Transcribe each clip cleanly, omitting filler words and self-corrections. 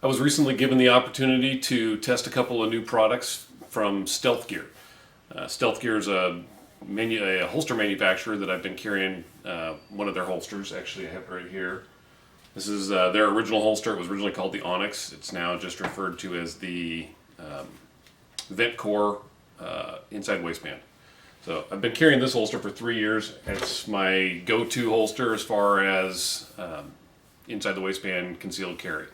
I was recently given the opportunity to test a couple of new products from StealthGear. StealthGear is a holster manufacturer that I've been carrying one of their holsters. Actually, I have it right here. This is their original holster. It was originally called the Onyx. It's now just referred to as the Vent Core inside waistband. So I've been carrying this holster for 3 years. It's my go-to holster as far as inside the waistband concealed carry.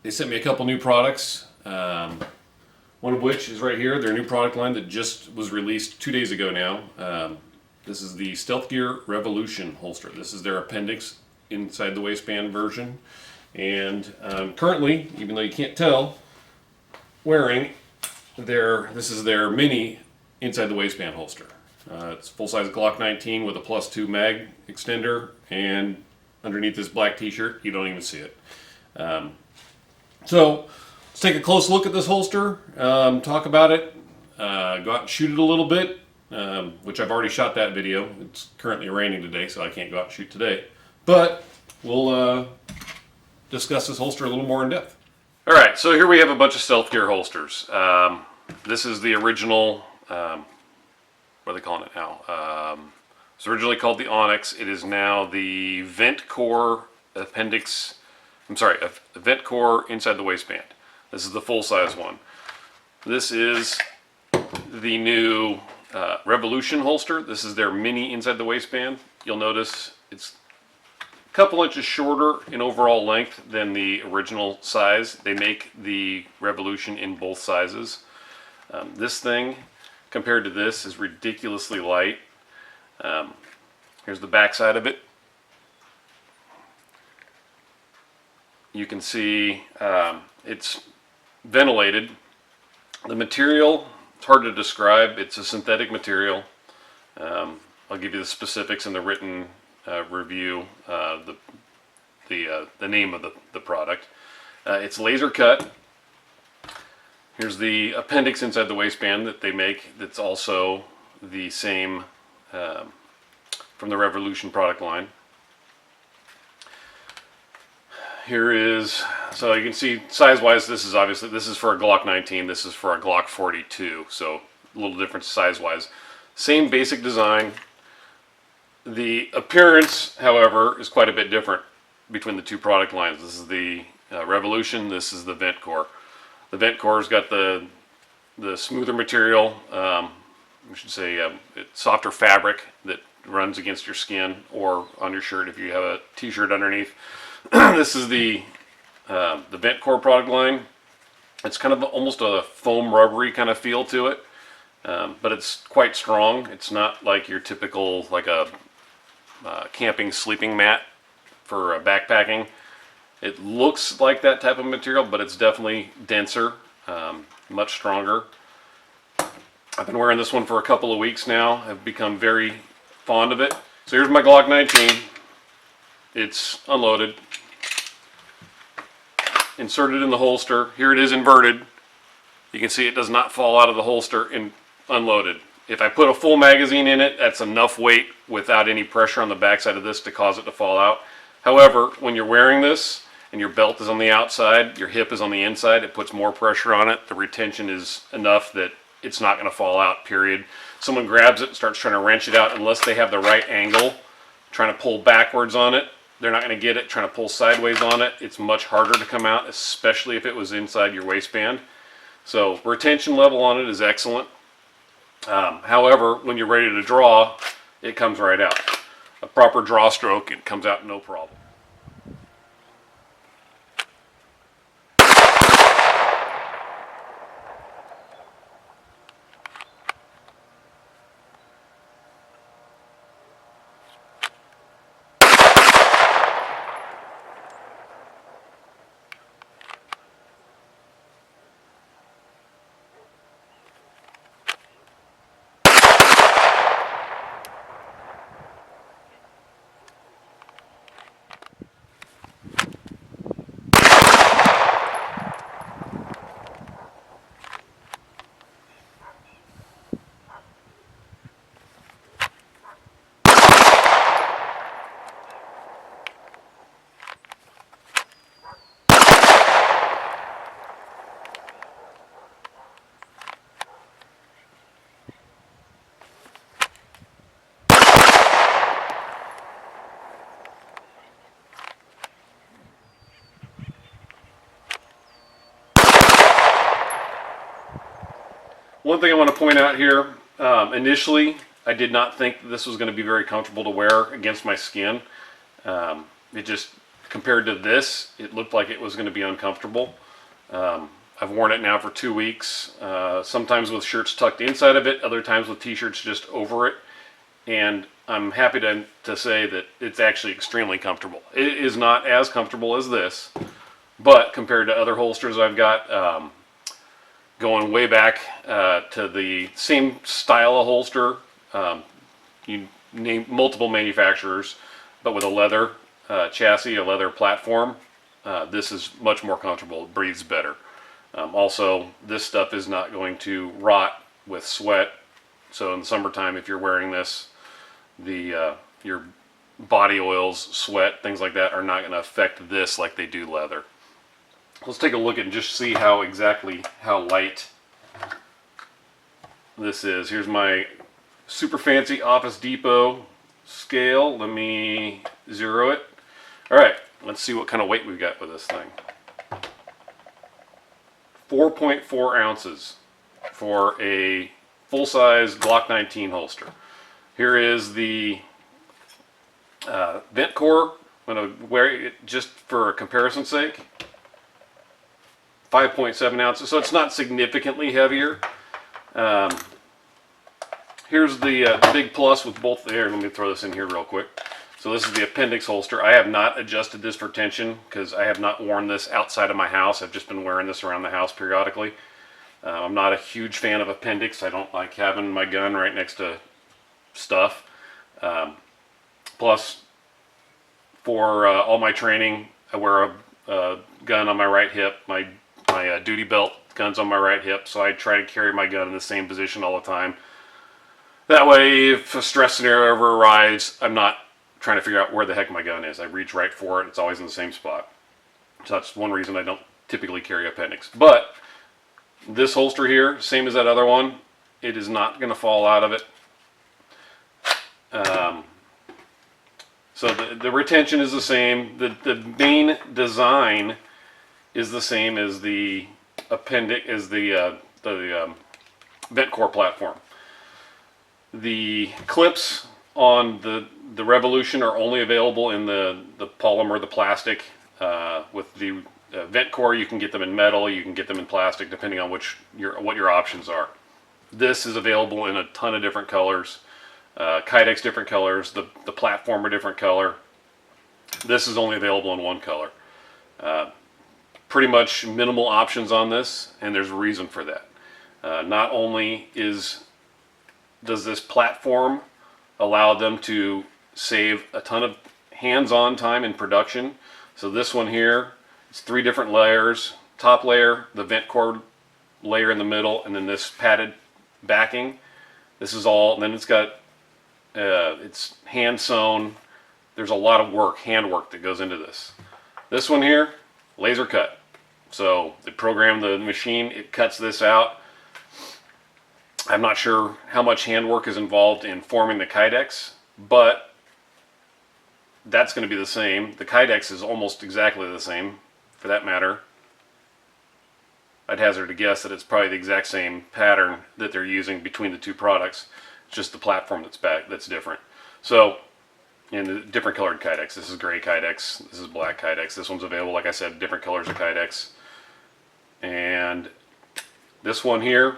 They sent me a couple new products, one of which is right here, their new product line that just was released 2 days ago now. This is the StealthGear Revolution holster. This is their appendix inside the waistband version. And currently, even though you can't tell, wearing this is their mini inside the waistband holster. It's full-size Glock 19 with a +2 mag extender, and underneath this black t-shirt, you don't even see it. So let's take a close look at this holster, talk about it, go out and shoot it a little bit, which I've already shot that video. It's currently raining today, so I can't go out and shoot today. But we'll discuss this holster a little more in depth. All right, so here we have a bunch of StealthGear holsters. This is the original, what are they calling it now? It's originally called the Onyx. It is now the Vent Core appendix. I'm sorry, Vent Core inside the waistband. This is the full-size one. This is the new Revolution holster. This is their mini inside the waistband. You'll notice it's a couple inches shorter in overall length than the original size. They make the Revolution in both sizes. This thing, compared to this, is ridiculously light. Here's the back side of it. You can see it's ventilated. The material, it's hard to describe. It's a synthetic material. I'll give you the specifics in the written review, the name of the product. It's laser cut. Here's the appendix inside the waistband that they make. That's also the same from the Revolution product line. Here is, so you can see size-wise, this is for a Glock 19, this is for a Glock 42, so a little different size-wise. Same basic design. The appearance, however, is quite a bit different between the two product lines. This is the Revolution, this is the Vent Core. The Vent Core's got the smoother material, we should say softer fabric that runs against your skin or on your shirt if you have a t-shirt underneath. This is the Vent Core product line. It's kind of almost a foam rubbery kind of feel to it, but it's quite strong. It's not like your typical like a camping sleeping mat for backpacking. It looks like that type of material, but it's definitely denser, much stronger. I've been wearing this one for a couple of weeks now. I've become very fond of it. So here's my Glock 19. It's unloaded, inserted in the holster. Here it is inverted. You can see it does not fall out of the holster and unloaded. If I put a full magazine in it, that's enough weight without any pressure on the backside of this to cause it to fall out. However, when you're wearing this and your belt is on the outside, your hip is on the inside, it puts more pressure on it. The retention is enough that it's not going to fall out, period. Someone grabs it and starts trying to wrench it out, unless they have the right angle, trying to pull backwards on it, they're not going to get it. Trying to pull sideways on it, it's much harder to come out, especially if it was inside your waistband. So retention level on it is excellent. However, when you're ready to draw, it comes right out. A proper draw stroke, it comes out no problem. One thing I want to point out here, initially I did not think that this was going to be very comfortable to wear against my skin. It just, compared to this, it looked like it was going to be uncomfortable. I've worn it now for 2 weeks, sometimes with shirts tucked inside of it, other times with t-shirts just over it. And I'm happy to say that it's actually extremely comfortable. It is not as comfortable as this, but compared to other holsters I've got, going way back to the same style of holster, you name multiple manufacturers, but with a leather chassis, a leather platform, this is much more comfortable. It breathes better. Also, this stuff is not going to rot with sweat. So in the summertime, if you're wearing this, your body oils, sweat, things like that are not going to affect this like they do leather. Let's take a look and just see exactly how light this is. Here's my super fancy Office Depot scale. Let me zero it. All right, let's see what kind of weight we've got with this thing. 4.4 ounces for a full-size Glock 19 holster. Here is the vent core. I'm going to wear it just for comparison's sake. 5.7 ounces, so it's not significantly heavier. Here's the big plus with both there. Let me throw this in here real quick. So this is the appendix holster. I have not adjusted this for tension because I have not worn this outside of my house. I've just been wearing this around the house periodically. I'm not a huge fan of appendix. I don't like having my gun right next to stuff. Plus, for all my training, I wear a gun on my right hip. My duty belt gun's on my right hip, so I try to carry my gun in the same position all the time. That way, if a stress scenario ever arrives, I'm not trying to figure out where the heck my gun is. I reach right for it. It's always in the same spot. So that's one reason I don't typically carry appendix. But this holster here, same as that other one, it is not going to fall out of it. So the retention is the same. The main design is the same as the appendix, as the vent core platform. The clips on the Revolution are only available in the polymer, the plastic. With the vent core, you can get them in metal, you can get them in plastic, depending on what your options are. This is available in a ton of different colors. Kydex different colors, the platform a different color. This is only available in one color. Pretty much minimal options on this, and there's a reason for that. Not only does this platform allow them to save a ton of hands-on time in production. So this one here, it's 3 different layers. Top layer, the vent core layer in the middle, and then this padded backing. This is all, and then it's got, it's hand sewn. There's a lot of work, handwork that goes into this. This one here, laser cut. So they program the machine, it cuts this out. I'm not sure how much handwork is involved in forming the Kydex, but that's going to be the same. The Kydex is almost exactly the same, for that matter. I'd hazard to guess that it's probably the exact same pattern that they're using between the two products. It's just the platform that's different. So, in the different colored Kydex. This is gray Kydex. This is black Kydex. This one's available, like I said, different colors of Kydex. And this one here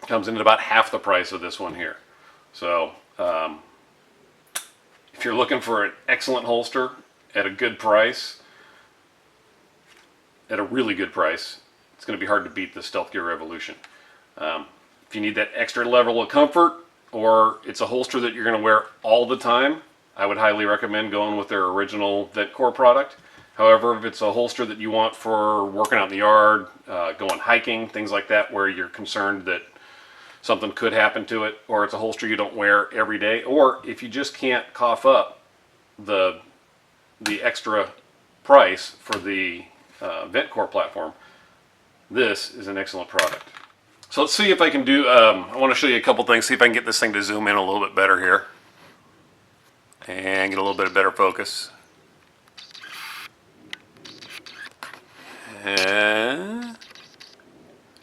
comes in at about half the price of this one here. So if you're looking for an excellent holster at a good price, at a really good price, it's going to be hard to beat the StealthGear Revolution. If you need that extra level of comfort, or it's a holster that you're going to wear all the time, I would highly recommend going with their original vent core product. However, if it's a holster that you want for working out in the yard, going hiking, things like that, where you're concerned that something could happen to it, or it's a holster you don't wear every day, or if you just can't cough up the extra price for the vent core platform, this is an excellent product. So let's see if I can do, I want to show you a couple things, see if I can get this thing to zoom in a little bit better here and get a little bit of better focus.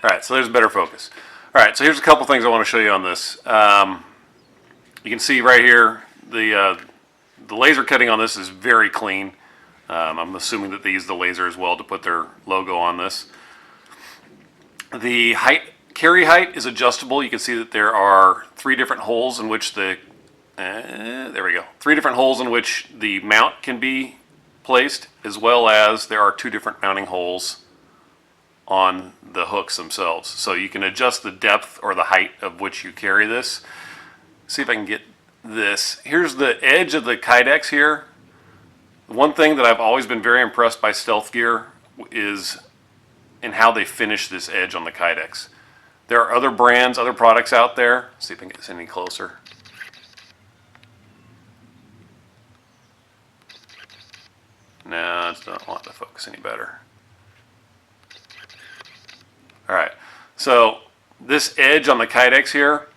Alright, so there's better focus. All right, so here's a couple things I want to show you on this. You can see right here the laser cutting on this is very clean. I'm assuming that they use the laser as well to put their logo on this. The carry height is adjustable. You can see that there are three different holes in which the mount can be placed, as well as there are two different mounting holes on the hooks themselves. So you can adjust the depth or the height of which you carry this. See if I can get this. Here's the edge of the Kydex here. One thing that I've always been very impressed by StealthGear is in how they finish this edge on the Kydex. There are other brands, other products out there. Let's see if I can get this any closer. No, it's not wanting to focus any better. All right, so this edge on the Kydex here,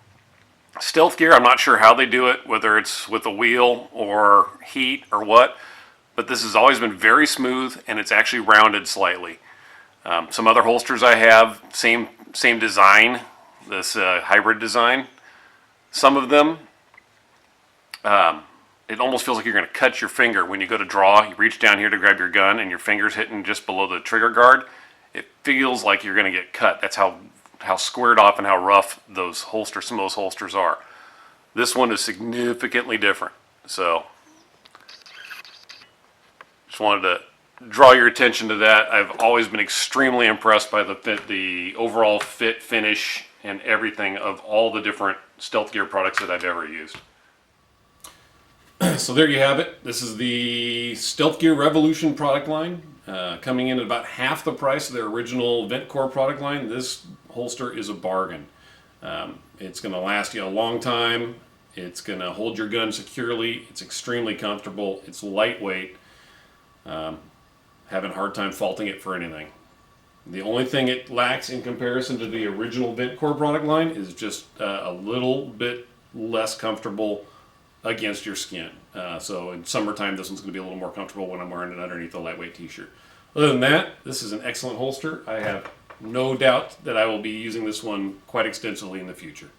StealthGear, I'm not sure how they do it, whether it's with a wheel or heat or what, but this has always been very smooth, and it's actually rounded slightly. Some other holsters I have, same design, this hybrid design. Some of them, it almost feels like you're going to cut your finger when you go to draw. You reach down here to grab your gun, and your finger's hitting just below the trigger guard. It feels like you're going to get cut. That's how squared off and how rough some of those holsters are. This one is significantly different. So, just wanted to draw your attention to that. I've always been extremely impressed by the fit, the overall fit, finish, and everything of all the different StealthGear products that I've ever used. So there you have it. This is the StealthGear Revolution product line. Coming in at about half the price of their original VentCore product line. This holster is a bargain. It's going to last you a long time. It's going to hold your gun securely. It's extremely comfortable. It's lightweight. Having a hard time faulting it for anything. The only thing it lacks in comparison to the original VentCore product line is just a little bit less comfortable against your skin. So in summertime, this one's going to be a little more comfortable when I'm wearing it underneath a lightweight t-shirt. Other than that, this is an excellent holster. I have no doubt that I will be using this one quite extensively in the future.